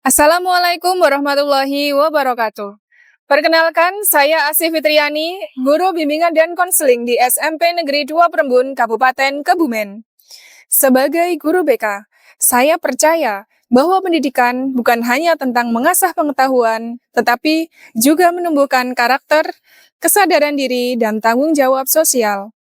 Assalamualaikum warahmatullahi wabarakatuh. Perkenalkan, saya Asih Fitriani, Guru Bimbingan dan Konseling di SMP Negeri 2 Perembun, Kabupaten Kebumen. Sebagai guru BK, saya percaya bahwa pendidikan bukan hanya tentang mengasah pengetahuan, tetapi juga menumbuhkan karakter, kesadaran diri, dan tanggung jawab sosial.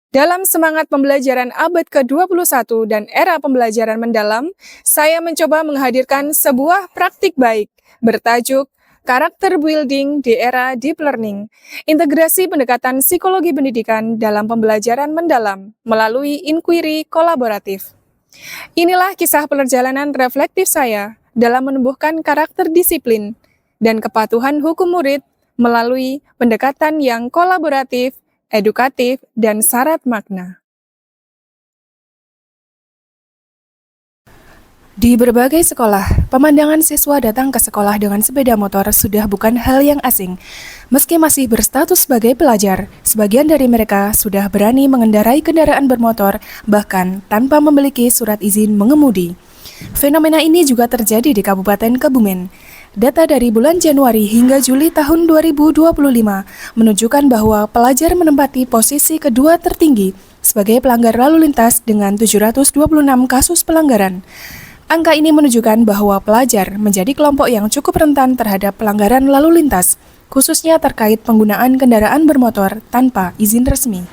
Dalam semangat pembelajaran abad ke-21 dan era pembelajaran mendalam, saya mencoba menghadirkan sebuah praktik baik bertajuk Karakter Building di Era Deep Learning, integrasi pendekatan psikologi pendidikan dalam pembelajaran mendalam melalui inquiry kolaboratif. Inilah kisah perjalanan reflektif saya dalam menumbuhkan karakter disiplin dan kepatuhan hukum murid melalui pendekatan yang kolaboratif, edukatif, dan syarat makna. Di berbagai sekolah, pemandangan siswa datang ke sekolah dengan sepeda motor sudah bukan hal yang asing. Meski masih berstatus sebagai pelajar, sebagian dari mereka sudah berani mengendarai kendaraan bermotor, bahkan tanpa memiliki surat izin mengemudi. Fenomena ini juga terjadi di Kabupaten Kebumen. Data dari bulan Januari hingga Juli tahun 2025 menunjukkan bahwa pelajar menempati posisi kedua tertinggi sebagai pelanggar lalu lintas dengan 726 kasus pelanggaran. Angka ini menunjukkan bahwa pelajar menjadi kelompok yang cukup rentan terhadap pelanggaran lalu lintas, khususnya terkait penggunaan kendaraan bermotor tanpa izin resmi.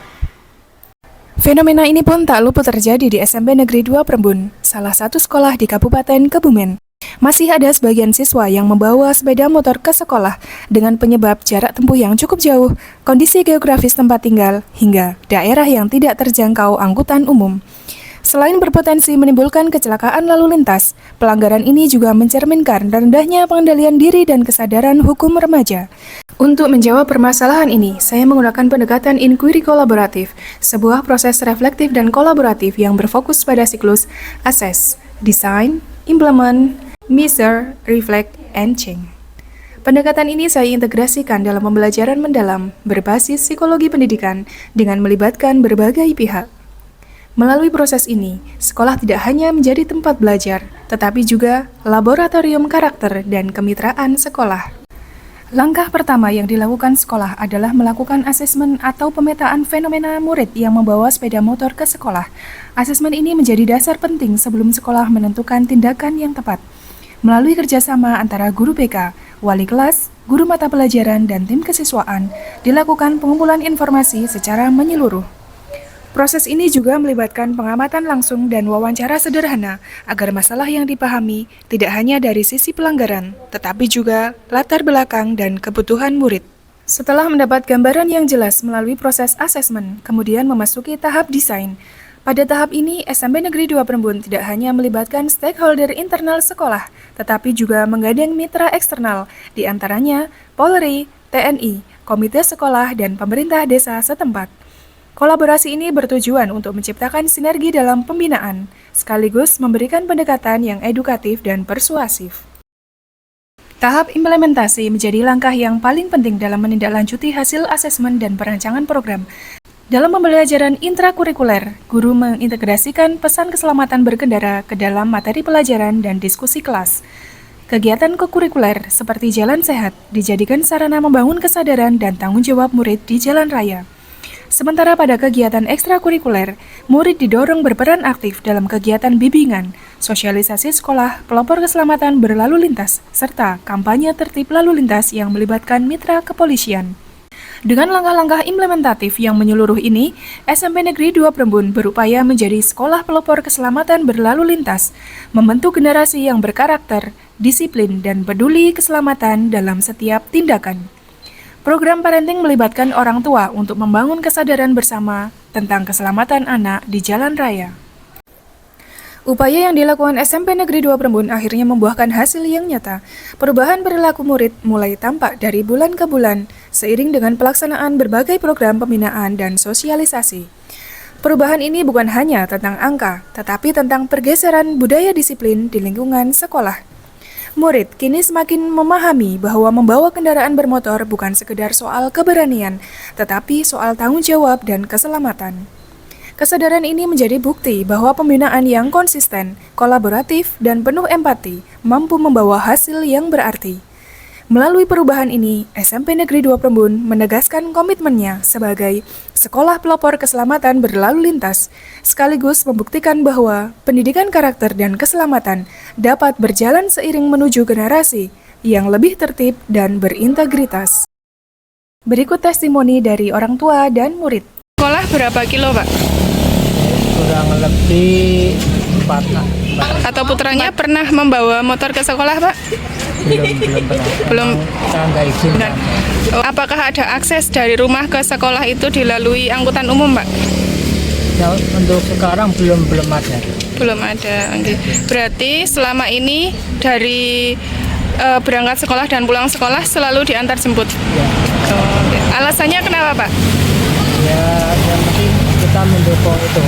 Fenomena ini pun tak luput terjadi di SMP Negeri 2 Perembun, salah satu sekolah di Kabupaten Kebumen. Masih ada sebagian siswa yang membawa sepeda motor ke sekolah dengan penyebab jarak tempuh yang cukup jauh, kondisi geografis tempat tinggal, hingga daerah yang tidak terjangkau angkutan umum. Selain berpotensi menimbulkan kecelakaan lalu lintas, pelanggaran ini juga mencerminkan rendahnya pengendalian diri dan kesadaran hukum remaja. Untuk menjawab permasalahan ini, saya menggunakan pendekatan inquiry kolaboratif, sebuah proses reflektif dan kolaboratif yang berfokus pada siklus assess, design, implement, measure, reflect, and change. Pendekatan ini saya integrasikan dalam pembelajaran mendalam berbasis psikologi pendidikan dengan melibatkan berbagai pihak. Melalui proses ini, sekolah tidak hanya menjadi tempat belajar, tetapi juga laboratorium karakter dan kemitraan sekolah. Langkah pertama yang dilakukan sekolah adalah melakukan asesmen atau pemetaan fenomena murid yang membawa sepeda motor ke sekolah. Asesmen ini menjadi dasar penting sebelum sekolah menentukan tindakan yang tepat. Melalui kerjasama antara guru BK, wali kelas, guru mata pelajaran, dan tim kesiswaan, dilakukan pengumpulan informasi secara menyeluruh. Proses ini juga melibatkan pengamatan langsung dan wawancara sederhana agar masalah yang dipahami tidak hanya dari sisi pelanggaran, tetapi juga latar belakang dan kebutuhan murid. Setelah mendapat gambaran yang jelas melalui proses asesmen, kemudian memasuki tahap desain. Pada tahap ini, SMP Negeri 2 Perembun tidak hanya melibatkan stakeholder internal sekolah, tetapi juga menggandeng mitra eksternal, di antaranya Polri, TNI, komite sekolah, dan pemerintah desa setempat. Kolaborasi ini bertujuan untuk menciptakan sinergi dalam pembinaan, sekaligus memberikan pendekatan yang edukatif dan persuasif. Tahap implementasi menjadi langkah yang paling penting dalam menindaklanjuti hasil asesmen dan perancangan program. Dalam pembelajaran intrakurikuler, guru mengintegrasikan pesan keselamatan berkendara ke dalam materi pelajaran dan diskusi kelas. Kegiatan kokurikuler seperti jalan sehat dijadikan sarana membangun kesadaran dan tanggung jawab murid di jalan raya. Sementara pada kegiatan ekstrakurikuler, murid didorong berperan aktif dalam kegiatan bimbingan, sosialisasi sekolah, pelopor keselamatan berlalu lintas, serta kampanye tertib lalu lintas yang melibatkan mitra kepolisian. Dengan langkah-langkah implementatif yang menyeluruh ini, SMP Negeri 2 Perembun berupaya menjadi sekolah pelopor keselamatan berlalu lintas, membentuk generasi yang berkarakter, disiplin, dan peduli keselamatan dalam setiap tindakan. Program parenting melibatkan orang tua untuk membangun kesadaran bersama tentang keselamatan anak di jalan raya. Upaya yang dilakukan SMP Negeri 2 Perembun akhirnya membuahkan hasil yang nyata. Perubahan perilaku murid mulai tampak dari bulan ke bulan, seiring dengan pelaksanaan berbagai program pembinaan dan sosialisasi. Perubahan ini bukan hanya tentang angka, tetapi tentang pergeseran budaya disiplin di lingkungan sekolah. Murid kini semakin memahami bahwa membawa kendaraan bermotor bukan sekedar soal keberanian, tetapi soal tanggung jawab dan keselamatan. Kesadaran ini menjadi bukti bahwa pembinaan yang konsisten, kolaboratif, dan penuh empati mampu membawa hasil yang berarti. Melalui perubahan ini, SMP Negeri 2 Prembun menegaskan komitmennya sebagai sekolah pelopor keselamatan berlalu lintas, sekaligus membuktikan bahwa pendidikan karakter dan keselamatan dapat berjalan seiring menuju generasi yang lebih tertib dan berintegritas. Berikut testimoni dari orang tua dan murid. Sekolah berapa kilo, Pak? Kurang lebih 4. Atau putranya pernah membawa motor ke sekolah, Pak? Belum pernah. Belum. Saya nggak izin. Dan apakah ada akses dari rumah ke sekolah itu dilalui angkutan umum, Pak? Ya, untuk sekarang belum ada. Belum ada. Oke. Berarti selama ini dari berangkat sekolah dan pulang sekolah selalu diantar jemput. Ya, Oke. Alasannya kenapa, Pak? ya yang penting kita mendukung itu.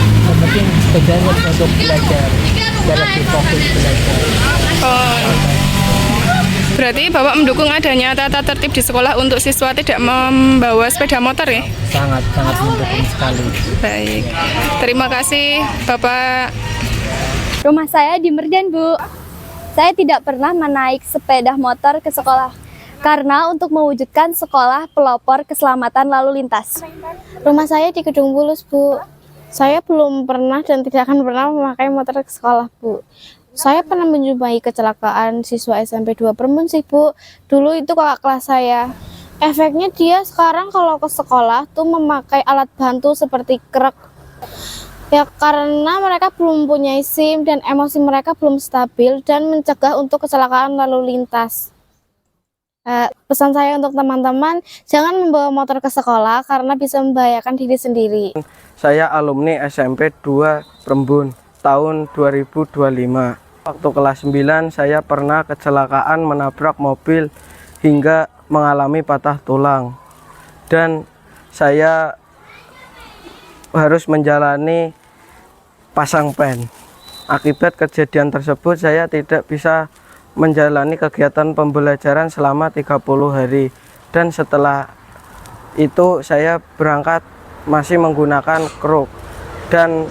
Yang penting tujuannya untuk belajar, biar lebih fokus belajar. Oh. Berarti Bapak mendukung adanya tata tertib di sekolah untuk siswa tidak membawa sepeda motor ya? Sangat mendukung sekali. Baik. Terima kasih, Bapak. Rumah saya di Merdan, Bu. Saya tidak pernah menaik sepeda motor ke sekolah karena untuk mewujudkan sekolah pelopor keselamatan lalu lintas. Rumah saya di Kedung Mulus, Bu. Saya belum pernah dan tidak akan pernah memakai motor ke sekolah, Bu. Saya pernah menjumpai kecelakaan siswa SMP 2 Prembun sih, Bu. Dulu itu kakak kelas saya. Efeknya dia sekarang kalau ke sekolah tuh memakai alat bantu seperti krek. Ya karena mereka belum punya SIM dan emosi mereka belum stabil dan mencegah untuk kecelakaan lalu lintas. Pesan saya untuk teman-teman, jangan membawa motor ke sekolah karena bisa membahayakan diri sendiri. Saya alumni SMP 2 Prembun tahun 2025. Waktu kelas 9 saya pernah kecelakaan menabrak mobil hingga mengalami patah tulang. Dan saya harus menjalani pasang pen. Akibat kejadian tersebut saya tidak bisa menjalani kegiatan pembelajaran selama 30 hari. Dan setelah itu saya berangkat masih menggunakan kruk dan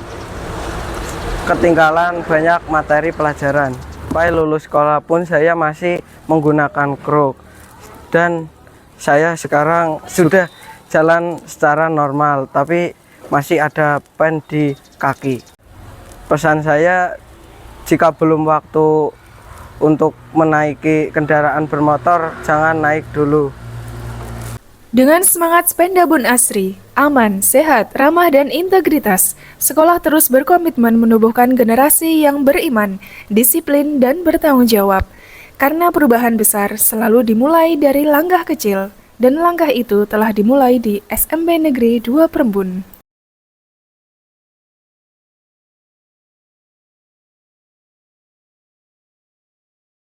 ketinggalan banyak materi pelajaran. Sampai lulus sekolah pun saya masih menggunakan kruk dan saya sekarang sudah jalan secara normal tapi masih ada pen di kaki. Pesan saya, jika belum waktu untuk menaiki kendaraan bermotor, jangan naik dulu. Dengan semangat Spendabun Asri, aman, sehat, ramah, dan integritas, sekolah terus berkomitmen menumbuhkan generasi yang beriman, disiplin, dan bertanggung jawab. Karena perubahan besar selalu dimulai dari langkah kecil, dan langkah itu telah dimulai di SMP Negeri 2 Prembun.